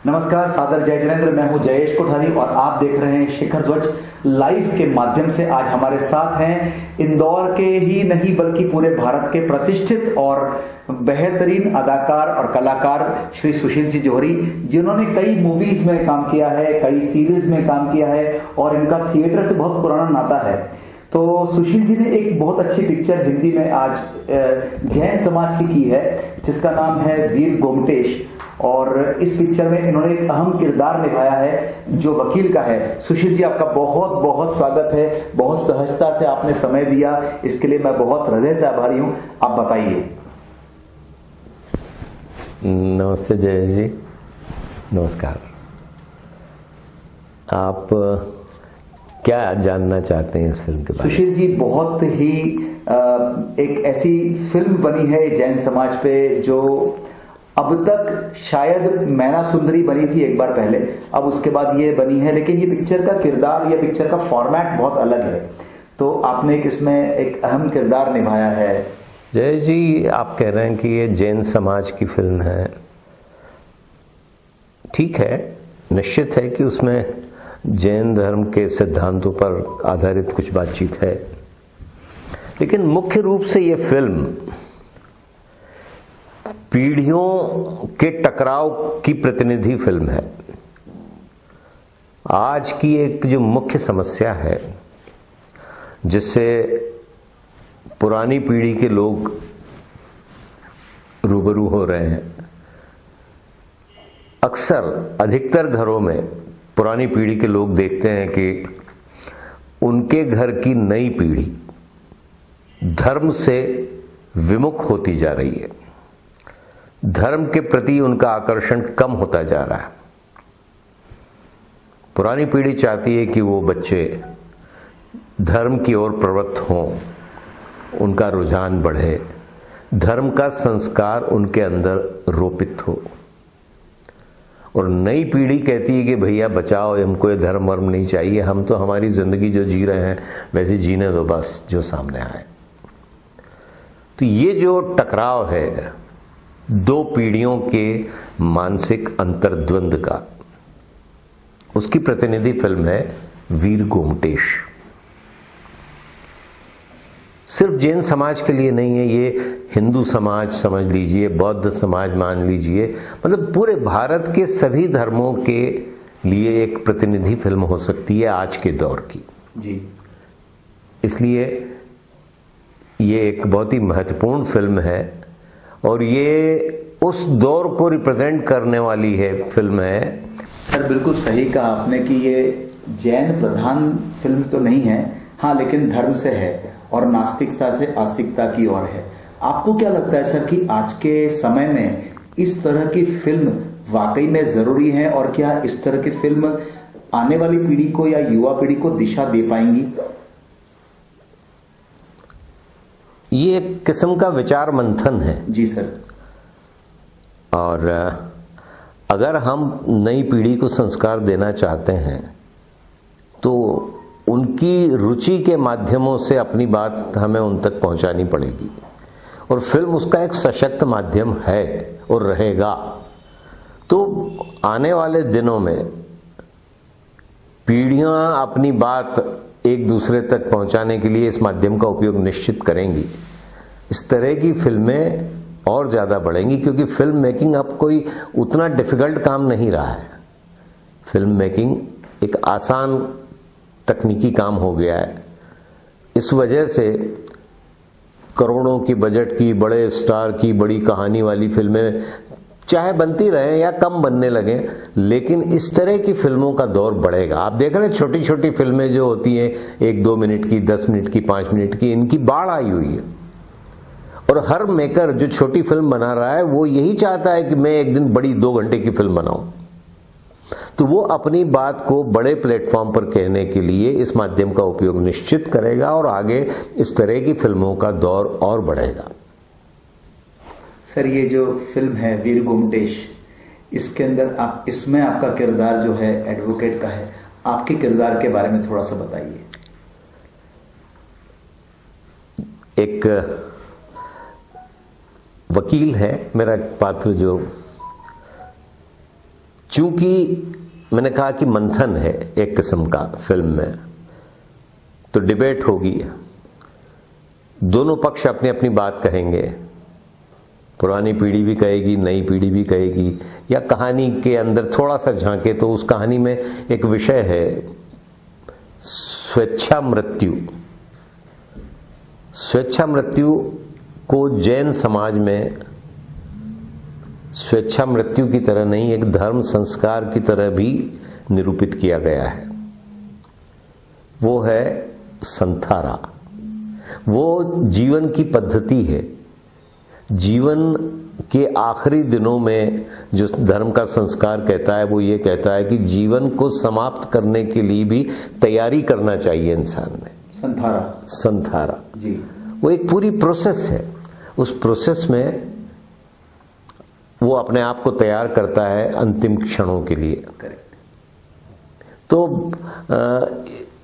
नमस्कार, सादर जय जिनेंद्र। मैं हूं जयेश कोठारी और आप देख रहे हैं शिखर ध्वज लाइव के माध्यम से। आज हमारे साथ हैं इंदौर के ही नहीं बल्कि पूरे भारत के प्रतिष्ठित और बेहतरीन अदाकार और कलाकार श्री सुशील जी जौहरी, जिन्होंने कई मूवीज में काम किया है, कई सीरीज में काम किया है और इनका थिएटर से बहुत पुराना नाता है। तो सुशील जी ने एक बहुत अच्छी पिक्चर हिंदी में आज जैन समाज की है, जिसका नाम है वीर गोमटेश, और इस पिक्चर में इन्होंने एक अहम किरदार निभाया है जो वकील का है। सुशील जी, आपका बहुत बहुत स्वागत है। बहुत सहजता से आपने समय दिया, इसके लिए मैं बहुत हृदय से आभारी हूं। आप बताइए। नमस्ते जयेश जी, नमस्कार। आप क्या जानना चाहते हैं इस फिल्म के बारे में? सुशील जी, बहुत ही एक ऐसी फिल्म बनी है जैन समाज पे जो अब तक शायद मैना सुंदरी बनी थी एक बार पहले, अब उसके बाद ये बनी है, लेकिन ये पिक्चर का किरदार, ये पिक्चर का फॉर्मेट बहुत अलग है। तो आपने इसमें एक अहम किरदार निभाया है। जय जी, आप कह रहे हैं कि ये जैन समाज की फिल्म है। ठीक है, निश्चित है कि उसमें जैन धर्म के सिद्धांतों पर आधारित कुछ बातचीत है, लेकिन मुख्य रूप से ये फिल्म पीढ़ियों के टकराव की प्रतिनिधि फिल्म है। आज की एक जो मुख्य समस्या है जिससे पुरानी पीढ़ी के लोग रूबरू हो रहे हैं, अक्सर अधिकतर घरों में पुरानी पीढ़ी के लोग देखते हैं कि उनके घर की नई पीढ़ी धर्म से विमुख होती जा रही है। धर्म के प्रति उनका आकर्षण कम होता जा रहा है। पुरानी पीढ़ी चाहती है कि वो बच्चे धर्म की ओर प्रवृत्त हों, उनका रुझान बढ़े, धर्म का संस्कार उनके अंदर रोपित हो। और नई पीढ़ी कहती है कि भैया बचाओ, हमको ये धर्म वर्म नहीं चाहिए, हम तो हमारी जिंदगी जो जी रहे हैं वैसे जीने दो, बस जो सामने आए। तो ये जो टकराव है दो पीढ़ियों के मानसिक अंतर्द्वंद का, उसकी प्रतिनिधि फिल्म है वीर गोमटेश। सिर्फ जैन समाज के लिए नहीं है, ये हिंदू समाज समझ लीजिए, बौद्ध समाज मान लीजिए, मतलब पूरे भारत के सभी धर्मों के लिए एक प्रतिनिधि फिल्म हो सकती है आज के दौर की जी। इसलिए ये एक बहुत ही महत्वपूर्ण फिल्म है और ये उस दौर को रिप्रेजेंट करने वाली है फिल्म है। सर, बिल्कुल सही कहा आपने कि ये जैन प्रधान फिल्म तो नहीं है, हाँ, लेकिन धर्म से है और नास्तिकता से आस्तिकता की ओर है। आपको क्या लगता है सर कि आज के समय में इस तरह की फिल्म वाकई में जरूरी है, और क्या इस तरह की फिल्म आने वाली पीढ़ी को या युवा पीढ़ी को दिशा दे पाएंगी? ये एक किस्म का विचार मंथन है। जी सर। और अगर हम नई पीढ़ी को संस्कार देना चाहते हैं तो उनकी रुचि के माध्यमों से अपनी बात हमें उन तक पहुंचानी पड़ेगी, और फिल्म उसका एक सशक्त माध्यम है और रहेगा। तो आने वाले दिनों में पीढ़ियां अपनी बात एक दूसरे तक पहुंचाने के लिए इस माध्यम का उपयोग निश्चित करेंगी। इस तरह की फिल्में और ज्यादा बढ़ेंगी, क्योंकि फिल्म मेकिंग अब कोई उतना डिफिकल्ट काम नहीं रहा है। फिल्म मेकिंग एक आसान तकनीकी काम हो गया है। इस वजह से करोड़ों की बजट की, बड़े स्टार की, बड़ी कहानी वाली फिल्में चाहे बनती रहे या कम बनने लगे, लेकिन इस तरह की फिल्मों का दौर बढ़ेगा। आप देख रहे हैं छोटी छोटी फिल्में जो होती हैं 1-2 मिनट की, 10 मिनट की, 5 मिनट की, इनकी बाढ़ आई हुई है। और हर मेकर जो छोटी फिल्म बना रहा है वो यही चाहता है कि मैं एक दिन बड़ी 2 घंटे की फिल्म बनाऊं। तो वो अपनी बात को बड़े प्लेटफॉर्म पर कहने के लिए इस माध्यम का उपयोग निश्चित करेगा और आगे इस तरह की फिल्मों का दौर और बढ़ेगा। सर, ये जो फिल्म है वीर गोमटेश, इसके अंदर आप, इसमें आपका किरदार जो है एडवोकेट का है, आपके किरदार के बारे में थोड़ा सा बताइए। एक वकील है मेरा पात्र, जो चूंकि मैंने कहा कि मंथन है एक किस्म का फिल्म में, तो डिबेट होगी, दोनों पक्ष अपनी अपनी बात कहेंगे, पुरानी पीढ़ी भी कहेगी, नई पीढ़ी भी कहेगी, या कहानी के अंदर थोड़ा सा झांके तो उस कहानी में एक विषय है स्वेच्छा मृत्यु। स्वेच्छा मृत्यु को जैन समाज में स्वेच्छा मृत्यु की तरह नहीं, एक धर्म संस्कार की तरह भी निरूपित किया गया है। वो है संथारा, वो जीवन की पद्धति है। जीवन के आखिरी दिनों में जो धर्म का संस्कार कहता है वो ये कहता है कि जीवन को समाप्त करने के लिए भी तैयारी करना चाहिए इंसान ने। संथारा जी, वो एक पूरी प्रोसेस है। उस प्रोसेस में वो अपने आप को तैयार करता है अंतिम क्षणों के लिए। तो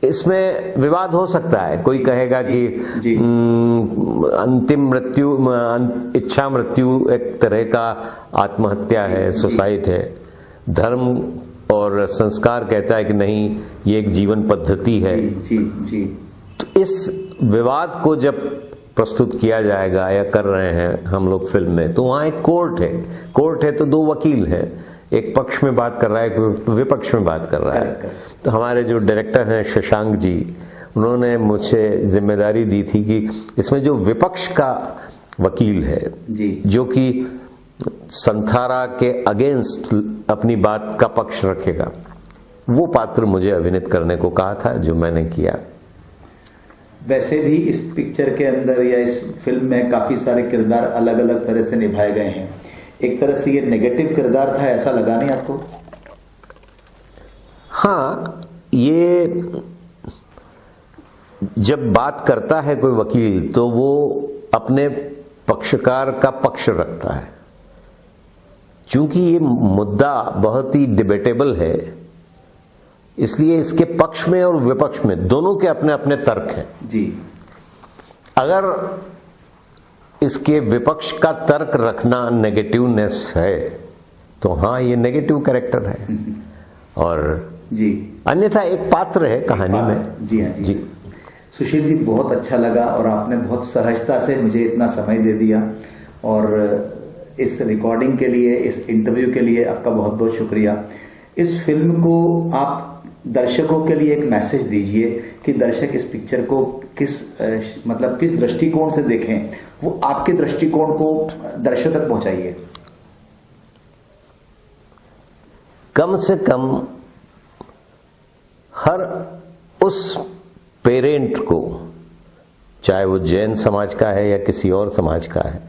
इसमें विवाद हो सकता है, कोई कहेगा कि अंतिम मृत्यु, इच्छा मृत्यु एक तरह का आत्महत्या है, सुसाइड है। धर्म और संस्कार कहता है कि नहीं, ये एक जीवन पद्धति है। तो इस विवाद को जब प्रस्तुत किया जाएगा या कर रहे हैं हम लोग फिल्म में, तो वहां एक कोर्ट है तो दो वकील हैं, एक पक्ष में बात कर रहा है, एक विपक्ष में बात कर रहा है। तो हमारे जो डायरेक्टर हैं शशांक जी, उन्होंने मुझे जिम्मेदारी दी थी कि इसमें जो विपक्ष का वकील है जो कि संथारा के अगेंस्ट अपनी बात का पक्ष रखेगा, वो पात्र मुझे अभिनीत करने को कहा था, जो मैंने किया। वैसे भी इस पिक्चर के अंदर या इस फिल्म में काफी सारे किरदार अलग अलग तरह से निभाए गए हैं। एक तरह से ये नेगेटिव किरदार था, ऐसा लगा नहीं आपको? हाँ, ये जब बात करता है कोई वकील तो वो अपने पक्षकार का पक्ष रखता है। चूंकि ये मुद्दा बहुत ही डिबेटेबल है, इसलिए इसके पक्ष में और विपक्ष में दोनों के अपने अपने तर्क हैं जी। अगर इसके विपक्ष का तर्क रखना नेगेटिवनेस है तो हाँ, ये नेगेटिव कैरेक्टर है। और जी, अन्यथा एक पात्र है कहानी में। जी हाँ जी। सुशील जी, बहुत अच्छा लगा और आपने बहुत सहजता से मुझे इतना समय दे दिया, और इस रिकॉर्डिंग के लिए, इस इंटरव्यू के लिए आपका बहुत बहुत शुक्रिया। इस फिल्म को आप दर्शकों के लिए एक मैसेज दीजिए कि दर्शक इस पिक्चर को किस दृष्टिकोण से देखें, वो आपके दृष्टिकोण को दर्शक तक पहुंचाइए। कम से कम हर उस पेरेंट को, चाहे वो जैन समाज का है या किसी और समाज का है,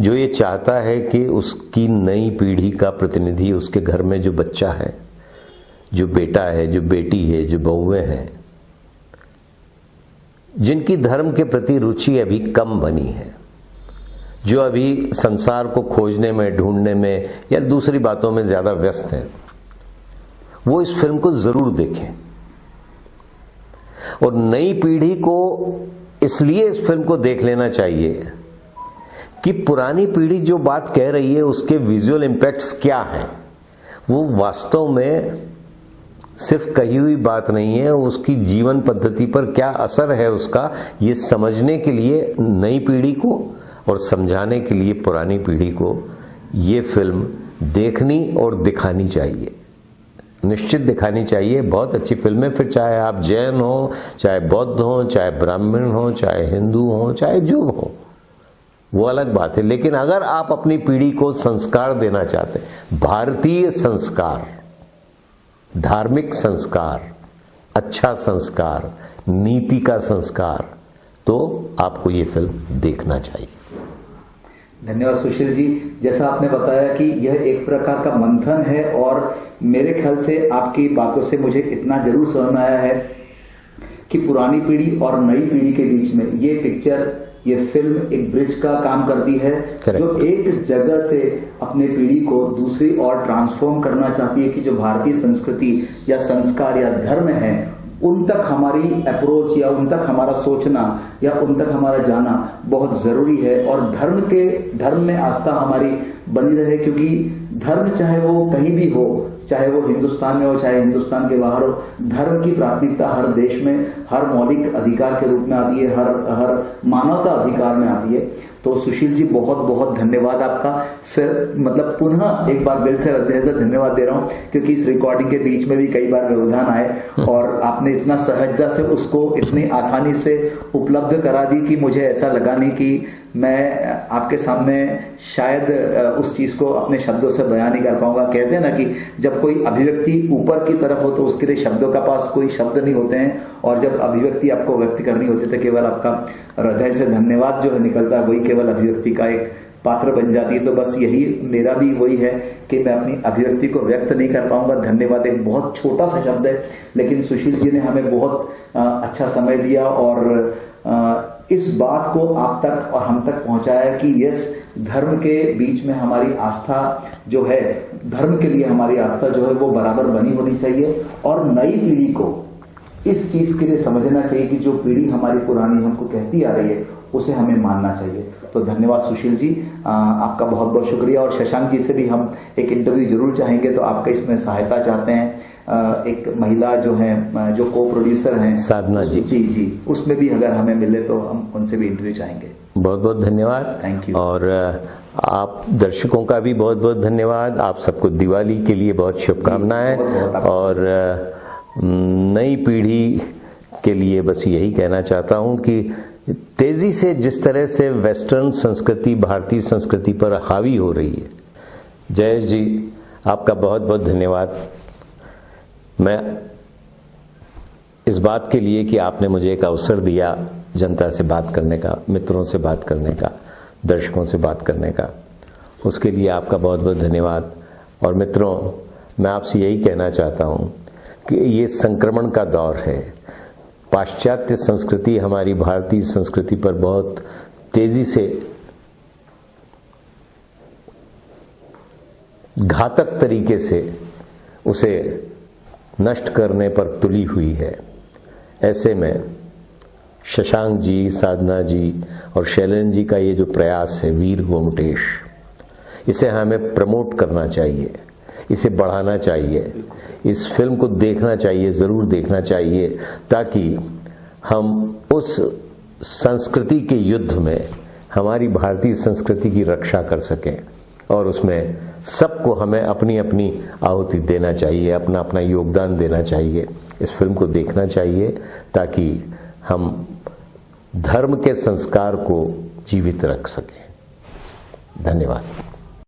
जो ये चाहता है कि उसकी नई पीढ़ी का प्रतिनिधि उसके घर में जो बच्चा है, जो बेटा है, जो बेटी है, जो बहुएं हैं, जिनकी धर्म के प्रति रुचि अभी कम बनी है, जो अभी संसार को खोजने में, ढूंढने में या दूसरी बातों में ज्यादा व्यस्त हैं, वो इस फिल्म को जरूर देखें। और नई पीढ़ी को इसलिए इस फिल्म को देख लेना चाहिए कि पुरानी पीढ़ी जो बात कह रही है उसके विजुअल इम्पैक्ट्स क्या हैं, वो वास्तव में सिर्फ कही हुई बात नहीं है, उसकी जीवन पद्धति पर क्या असर है उसका, ये समझने के लिए नई पीढ़ी को और समझाने के लिए पुरानी पीढ़ी को ये फिल्म देखनी और दिखानी चाहिए, निश्चित दिखानी चाहिए। बहुत अच्छी फिल्म है, फिर चाहे आप जैन हो, चाहे बौद्ध हो, चाहे ब्राह्मण हो, चाहे हिंदू हो, चाहे जो हो, वो अलग बात है। लेकिन अगर आप अपनी पीढ़ी को संस्कार देना चाहते हैं, भारतीय संस्कार, धार्मिक संस्कार, अच्छा संस्कार, नीति का संस्कार, तो आपको ये फिल्म देखना चाहिए। धन्यवाद सुशील जी। जैसा आपने बताया कि यह एक प्रकार का मंथन है, और मेरे ख्याल से आपकी बातों से मुझे इतना जरूर समझ में आया है कि पुरानी पीढ़ी और नई पीढ़ी के बीच में ये पिक्चर, ये फिल्म एक ब्रिज का काम करती है। Correct. जो एक जगह से अपने पीढ़ी को दूसरी और ट्रांसफॉर्म करना चाहती है कि जो भारतीय संस्कृति या संस्कार या धर्म है, उन तक हमारी अप्रोच या उन तक हमारा सोचना या उन तक हमारा जाना बहुत जरूरी है, और धर्म में आस्था हमारी बनी रहे, क्योंकि धर्म चाहे वो कहीं भी हो, चाहे वो हिंदुस्तान में हो चाहे हिंदुस्तान के बाहर हो, धर्म की प्राथमिकता हर देश में हर मौलिक अधिकार के रूप में आती है, हर मानवता अधिकार में आती है। तो सुशील जी बहुत बहुत धन्यवाद आपका। फिर मतलब पुनः एक बार दिल से हृदय से धन्यवाद दे रहा हूं, क्योंकि इस रिकॉर्डिंग के बीच में भी कई बार व्यवधान आए और आपने इतना सहजता से उसको इतनी आसानी से उपलब्ध करा दी कि मुझे ऐसा लगा नहीं कि मैं आपके सामने शायद उस चीज को अपने शब्दों से बयान नहीं कर पाऊंगा। कहते हैं ना कि जब कोई अभिव्यक्ति ऊपर की तरफ हो तो उसके लिए शब्दों का पास कोई शब्द नहीं होते हैं, और जब अभिव्यक्ति आपको व्यक्त करनी होती है तो केवल आपका हृदय से धन्यवाद जो है निकलता है, वही केवल अभिव्यक्ति का एक पात्र बन जाती है। तो बस यही मेरा भी वही है कि मैं अपनी अभिव्यक्ति को व्यक्त नहीं कर पाऊंगा। धन्यवाद एक बहुत छोटा सा शब्द है, लेकिन सुशील जी ने हमें बहुत अच्छा समय दिया और इस बात को आप तक और हम तक पहुंचाया कि यस, धर्म के बीच में हमारी आस्था जो है, धर्म के लिए हमारी आस्था जो है वो बराबर बनी होनी चाहिए, और नई पीढ़ी को इस चीज के लिए समझना चाहिए कि जो पीढ़ी हमारी पुरानी हमको कहती आ रही है उसे हमें मानना चाहिए। तो धन्यवाद सुशील जी, आपका बहुत बहुत शुक्रिया। और शशांक जी से भी हम एक इंटरव्यू जरूर चाहेंगे, तो आपका इसमें सहायता चाहते हैं। एक महिला जो है, जो को प्रोड्यूसर हैं, साधना जी जी, उसमें भी अगर हमें मिले तो हम उनसे भी इंटरव्यू चाहेंगे। बहुत बहुत धन्यवाद। Thank you. और आप दर्शकों का भी बहुत बहुत धन्यवाद। आप सबको दिवाली के लिए बहुत शुभकामनाएं, और नई पीढ़ी के लिए बस यही कहना चाहता हूं कि तेजी से जिस तरह से वेस्टर्न संस्कृति भारतीय संस्कृति पर हावी हो रही है, जयेश जी आपका बहुत बहुत धन्यवाद। मैं इस बात के लिए कि आपने मुझे एक अवसर दिया जनता से बात करने का, मित्रों से बात करने का, दर्शकों से बात करने का, उसके लिए आपका बहुत बहुत धन्यवाद। और मित्रों, मैं आपसे यही कहना चाहता हूं कि ये संक्रमण का दौर है। पाश्चात्य संस्कृति हमारी भारतीय संस्कृति पर बहुत तेजी से घातक तरीके से उसे नष्ट करने पर तुली हुई है। ऐसे में शशांक जी, साधना जी और शैलेंद्र जी का ये जो प्रयास है वीर गोमटेश, इसे हमें प्रमोट करना चाहिए, इसे बढ़ाना चाहिए, इस फिल्म को देखना चाहिए, जरूर देखना चाहिए, ताकि हम उस संस्कृति के युद्ध में हमारी भारतीय संस्कृति की रक्षा कर सकें। और उसमें सबको हमें अपनी अपनी आहुति देना चाहिए, अपना अपना योगदान देना चाहिए। इस फिल्म को देखना चाहिए ताकि हम धर्म के संस्कार को जीवित रख सकें। धन्यवाद।